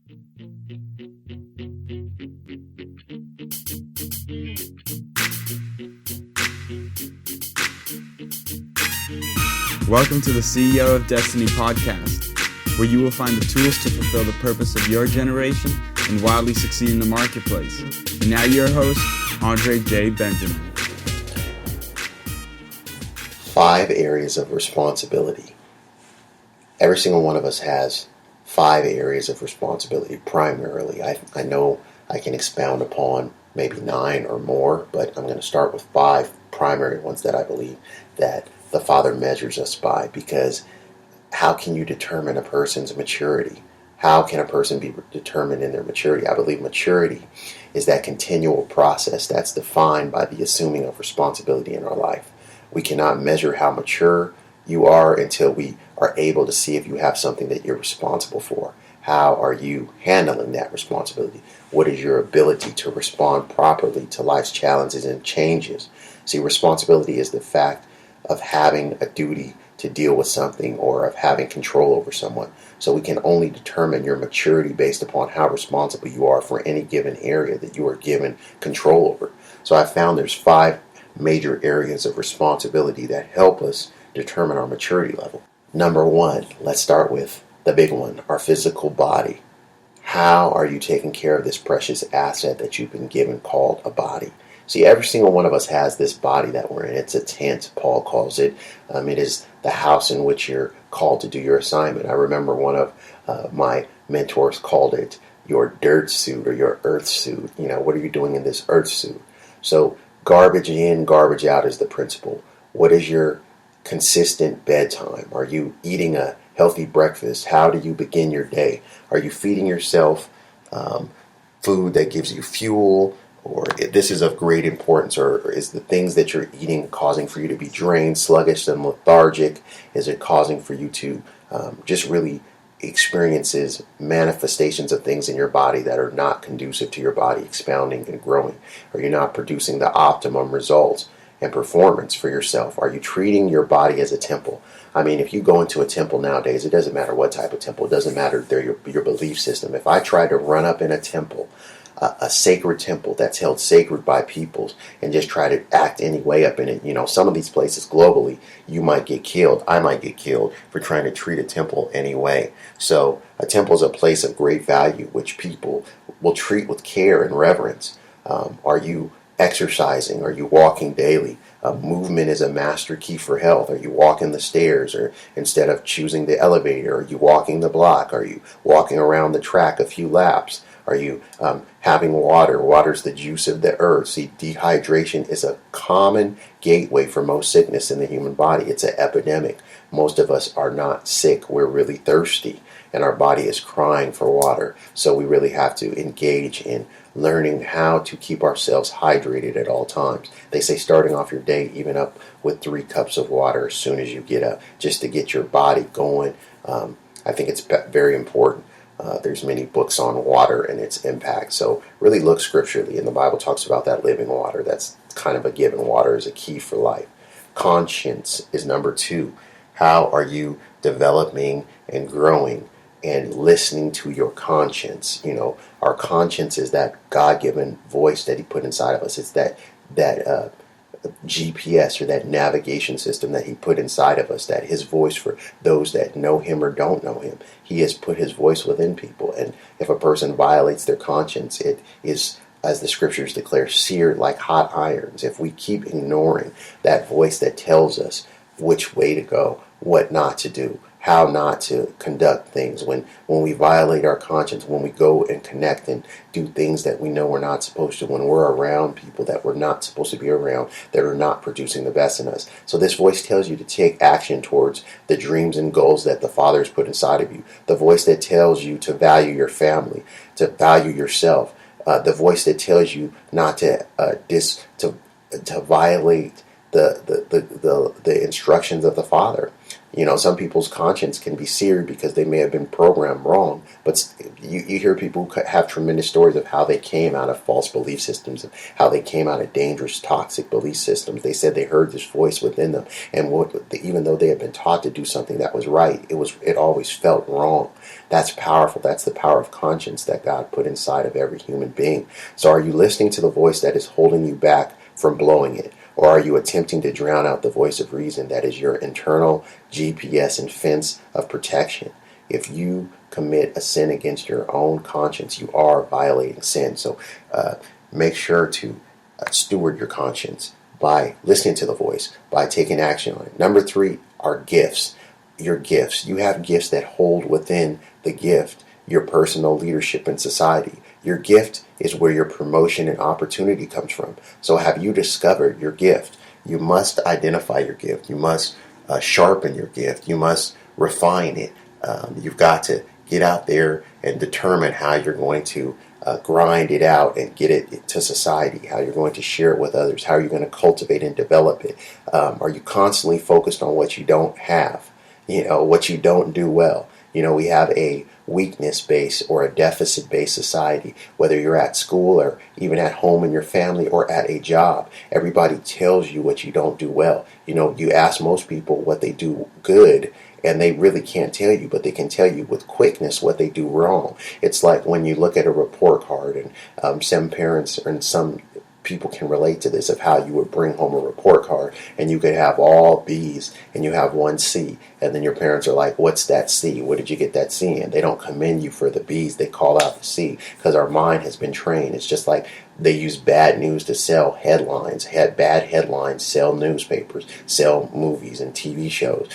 Welcome to the CEO of Destiny podcast, where you will find the tools to fulfill the purpose of your generation and wildly succeed in the marketplace. And now your host, Andre J. Benjamin. 5 areas of responsibility. Every single one of us has 5 areas of responsibility primarily. I know I can expound upon maybe 9 or more, but I'm going to start with 5 primary ones that I believe that the Father measures us by, because how can you determine a person's maturity? How can a person be determined in their maturity? I believe maturity is that continual process that's defined by the assuming of responsibility in our life. We cannot measure how mature you are until we are able to see if you have something that you're responsible for. How are you handling that responsibility? What is your ability to respond properly to life's challenges and changes? See, responsibility is the fact of having a duty to deal with something or of having control over someone. So we can only determine your maturity based upon how responsible you are for any given area that you are given control over. So I found there's 5 major areas of responsibility that help us determine our maturity level. Number 1, let's start with the big one, our physical body. How are you taking care of this precious asset that you've been given called a body? See, every single one of us has this body that we're in. It's a tent, Paul calls it. It is the house in which you're called to do your assignment. I remember one of my mentors called it your dirt suit or your earth suit. You know, what are you doing in this earth suit? So garbage in, garbage out is the principle. What is your consistent bedtime? Are you eating a healthy breakfast? How do you begin your day? Are you feeding yourself food that gives you fuel? Or this is of great importance, or is the things that you're eating causing for you to be drained, sluggish, and lethargic? Is it causing for you to just really experiences manifestations of things in your body that are not conducive to your body expounding and growing? Are you not producing the optimum results and performance for yourself? Are you treating your body as a temple? I mean, if you go into a temple nowadays, it doesn't matter what type of temple. It doesn't matter your belief system. If I try to run up in a temple, a sacred temple that's held sacred by peoples, and just try to act any way up in it. You know, some of these places globally, you might get killed. I might get killed for trying to treat a temple any way. So a temple is a place of great value, which people will treat with care and reverence. Are you exercising? Are you walking daily? Movement is a master key for health. Are you walking the stairs, or instead of choosing the elevator? Are you walking the block? Are you walking around the track a few laps? Are you having water? Water's the juice of the earth. See, dehydration is a common gateway for most sickness in the human body. It's an epidemic. Most of us are not sick. We're really thirsty, and our body is crying for water. So we really have to engage in learning how to keep ourselves hydrated at all times. They say starting off your day, even up with 3 cups of water as soon as you get up, just to get your body going. I think it's very important. There's many books on water and its impact. So really look scripturally, and the Bible talks about that living water. That's kind of a given. Water is a key for life. Conscience is number 2. How are you developing and growing and listening to your conscience? You know, our conscience is that God-given voice that He put inside of us. It's that GPS, or that navigation system that He put inside of us, that His voice for those that know Him or don't know Him. He has put His voice within people, and if a person violates their conscience, it is, as the scriptures declare, seared like hot irons. If we keep ignoring that voice that tells us which way to go, what not to do, how not to conduct things, when we violate our conscience, when we go and connect and do things that we know we're not supposed to, when we're around people that we're not supposed to be around, that are not producing the best in us. So this voice tells you to take action towards the dreams and goals that the Father has put inside of you. The voice that tells you to value your family, to value yourself. The voice that tells you not to violate the instructions of the Father. Some people's conscience can be seared because they may have been programmed wrong, but you hear people who have tremendous stories of how they came out of false belief systems, and how they came out of dangerous, toxic belief systems. They said they heard this voice within them, and even though they had been taught to do something that was right, it always felt wrong. That's powerful. That's the power of conscience that God put inside of every human being. So are you listening to the voice that is holding you back from blowing it? Or are you attempting to drown out the voice of reason that is your internal GPS and fence of protection? If you commit a sin against your own conscience, you are violating sin. So make sure to steward your conscience by listening to the voice, by taking action on it. Number 3 are gifts. Your gifts. You have gifts that hold within the gift your personal leadership in society. Your gift is where your promotion and opportunity comes from. So have you discovered your gift? You must identify your gift. You must sharpen your gift. You must refine it. You've got to get out there and determine how you're going to grind it out and get it to society, how you're going to share it with others, how you're going to cultivate and develop it. Are you constantly focused on what you don't have, what you don't do well? We have a weakness-based or a deficit-based society, whether you're at school or even at home in your family or at a job. Everybody tells you what you don't do well. You ask most people what they do good, and they really can't tell you, but they can tell you with quickness what they do wrong. It's like when you look at a report card, and some parents and some people can relate to this, of how you would bring home a report card and you could have all B's and you have one C, and then your parents are like, what's that C? Where did you get that C? And they don't commend you for the B's, they call out the C, because our mind has been trained. It's just like they use bad news to sell headlines. Bad headlines sell newspapers, sell movies and TV shows.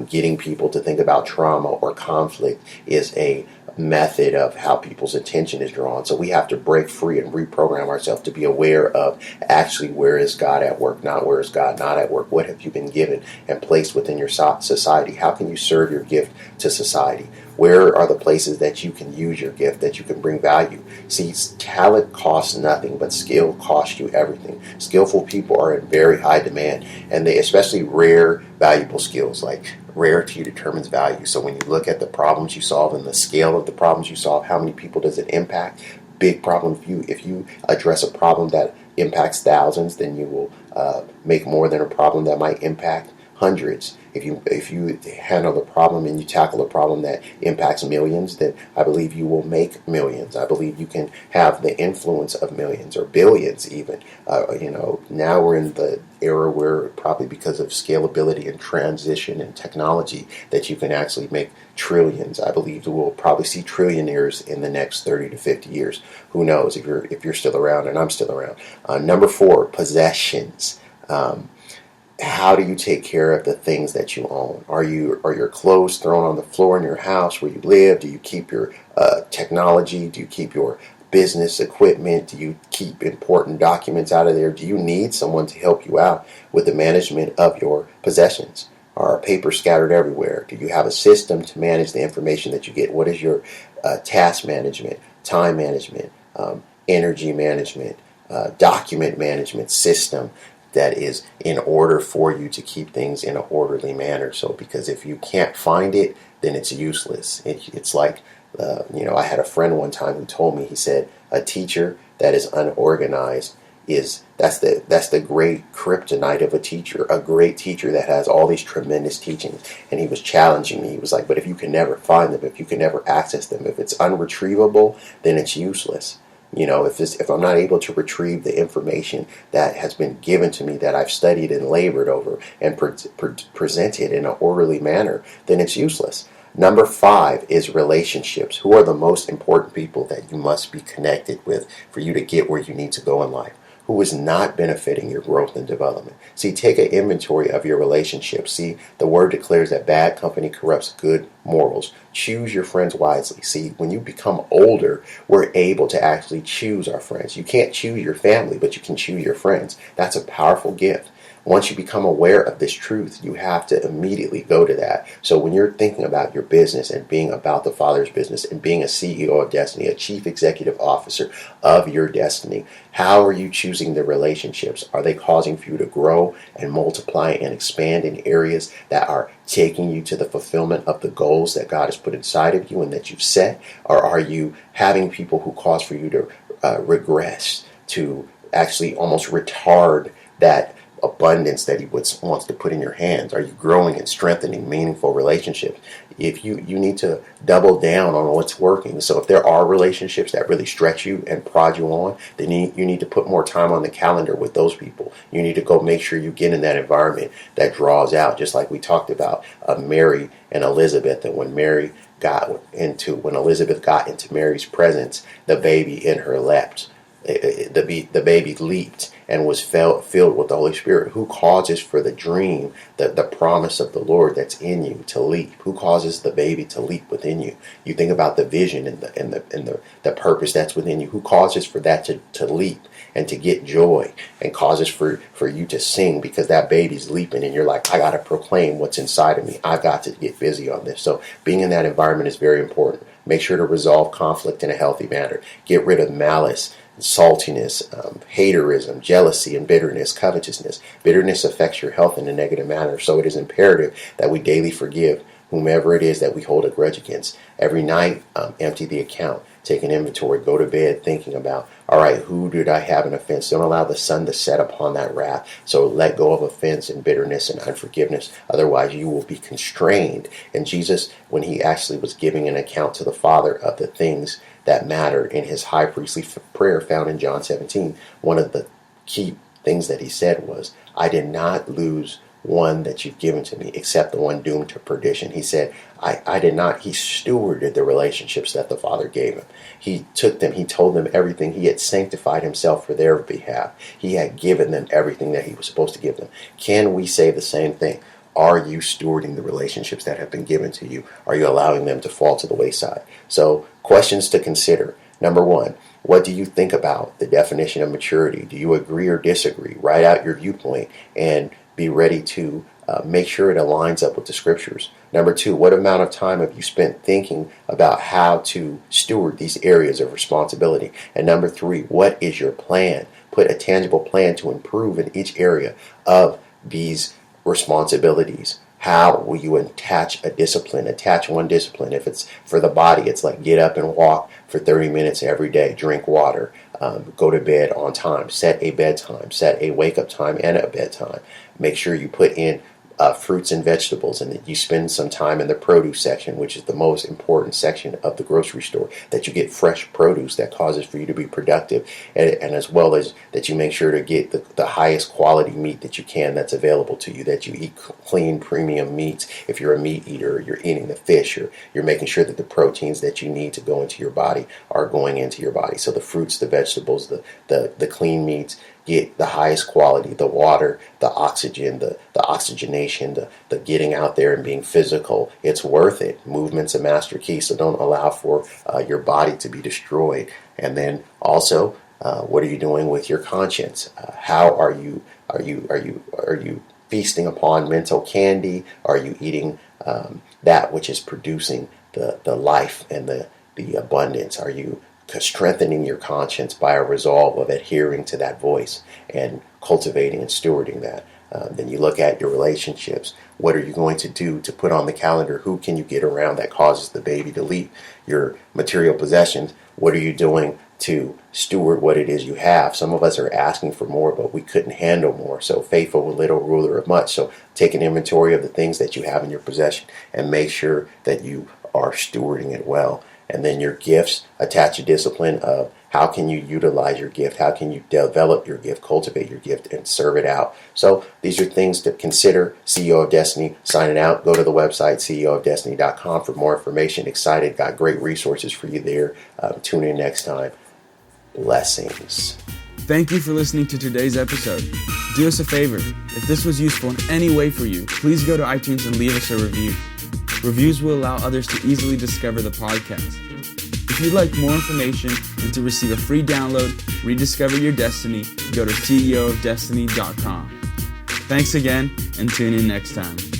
Getting people to think about trauma or conflict is a method of how people's attention is drawn. So we have to break free and reprogram ourselves to be aware of actually where is God at work, not where is God not at work. What have you been given and placed within your society? How can you serve your gift to society? Where are the places that you can use your gift, that you can bring value? See, talent costs nothing, but skill costs you everything. Skillful people are in very high demand, and they especially rare, valuable skills. Like rarity determines value. So when you look at the problems you solve and the scale of the problems you solve, how many people does it impact? Big problem. If you address a problem that impacts thousands, then you will make more than a problem that might impact hundreds. If you handle the problem and you tackle a problem that impacts millions, then I believe you will make millions. I believe you can have the influence of millions or billions even. Now we're in the era where, probably because of scalability and transition and technology, that you can actually make trillions. I believe we'll probably see trillionaires in the next 30 to 50 years. Who knows if you're still around, and I'm still around. Number 4, possessions. How do you take care of the things that you own? Are your clothes thrown on the floor in your house where you live? Do you keep your technology? Do you keep your business equipment? Do you keep important documents out of there? Do you need someone to help you out with the management of your possessions? Are papers scattered everywhere? Do you have a system to manage the information that you get? What is your task management, time management, energy management, document management system that is in order for you to keep things in an orderly manner? So, because if you can't find it, then it's useless. It's like, I had a friend one time who told me, he said, a teacher that is unorganized that's the great kryptonite of a teacher. A great teacher that has all these tremendous teachings. And he was challenging me. He was like, but if you can never find them, if you can never access them, if it's unretrievable, then it's useless. If I'm not able to retrieve the information that has been given to me, that I've studied and labored over and presented in an orderly manner, then it's useless. Number 5 is relationships. Who are the most important people that you must be connected with for you to get where you need to go in life? Who is not benefiting your growth and development? See, take an inventory of your relationships. See, the word declares that bad company corrupts good morals. Choose your friends wisely. See, when you become older, we're able to actually choose our friends. You can't choose your family, but you can choose your friends. That's a powerful gift. Once you become aware of this truth, you have to immediately go to that. So when you're thinking about your business and being about the Father's business and being a CEO of destiny, a chief executive officer of your destiny, how are you choosing the relationships? Are they causing for you to grow and multiply and expand in areas that are taking you to the fulfillment of the goals that God has put inside of you and that you've set? Or are you having people who cause for you to regress, to actually almost retard that abundance that he wants to put in your hands? Are you growing and strengthening meaningful relationships? If you need to double down on what's working. So if there are relationships that really stretch you and prod you on, then you need to put more time on the calendar with those people. You need to go make sure you get in that environment that draws out, just like we talked about Mary and Elizabeth. And when Elizabeth got into Mary's presence, the baby in her leapt. The baby leaped and was filled with the Holy Spirit. Who causes for the dream, the promise of the Lord that's in you to leap? Who causes the baby to leap within you? You think about the vision and the purpose that's within you. Who causes for that to leap and to get joy, and causes for you to sing because that baby's leaping and you're like, I got to proclaim what's inside of me. I've got to get busy on this. So being in that environment is very important. Make sure to resolve conflict in a healthy manner. Get rid of malice, saltiness, haterism, jealousy, and bitterness, covetousness. Bitterness affects your health in a negative manner, so it is imperative that we daily forgive whomever it is that we hold a grudge against. Every night, empty the account. Take an inventory. Go to bed thinking about, all right, who did I have an offense? Don't allow the sun to set upon that wrath. So let go of offense and bitterness and unforgiveness. Otherwise, you will be constrained. And Jesus, when he actually was giving an account to the Father of the things that matter in his high priestly prayer found in John 17, one of the key things that he said was, I did not lose one that you've given to me, except the one doomed to perdition. He said, I did not. He stewarded the relationships that the Father gave him. He took them. He told them everything. He had sanctified himself for their behalf. He had given them everything that he was supposed to give them. Can we say the same thing? Are you stewarding the relationships that have been given to you? Are you allowing them to fall to the wayside? So, questions to consider. Number one, what do you think about the definition of maturity? Do you agree or disagree? Write out your viewpoint and be ready to make sure it aligns up with the scriptures. Number two, what amount of time have you spent thinking about how to steward these areas of responsibility? And number three, what is your plan? Put a tangible plan to improve in each area of these responsibilities. How will you attach a discipline? Attach one discipline. If it's for the body, it's like get up and walk for 30 minutes every day. Drink water. Go to bed on time. Set a bedtime. Set a wake-up time and a bedtime. Make sure you put in fruits and vegetables, and that you spend some time in the produce section, which is the most important section of the grocery store, that you get fresh produce that causes for you to be productive, and as well as that you make sure to get the highest quality meat that you can that's available to you, that you eat clean premium meats. If you're a meat eater, you're eating the fish, you're making sure that the proteins that you need to go into your body are going into your body. So the fruits, the vegetables, the clean meats, get the highest quality, the water, the oxygen, the oxygenation, the getting out there and being physical. It's worth it. Movement's a master key, so don't allow for your body to be destroyed. And then also, what are you doing with your conscience? How are you feasting upon mental candy? Are you eating that which is producing the life and the abundance? Are you strengthening your conscience by a resolve of adhering to that voice and cultivating and stewarding that? Then you look at your relationships. What are you going to do to put on the calendar? Who can you get around that causes the baby to leap? Your material possessions. What are you doing to steward what it is you have? Some of us are asking for more, but we couldn't handle more. So faithful with little, ruler of much. So take an inventory of the things that you have in your possession and make sure that you are stewarding it well. And then your gifts, attach a discipline of how can you utilize your gift? How can you develop your gift, cultivate your gift, and serve it out? So these are things to consider. CEO of Destiny signing out. Go to the website, ceoofdestiny.com, for more information. Excited. Got great resources for you there. Tune in next time. Blessings. Thank you for listening to today's episode. Do us a favor. If this was useful in any way for you, please go to iTunes and leave us a review. Reviews will allow others to easily discover the podcast. If you'd like more information and to receive a free download, rediscover your destiny, go to ceoofdestiny.com. Thanks again, and tune in next time.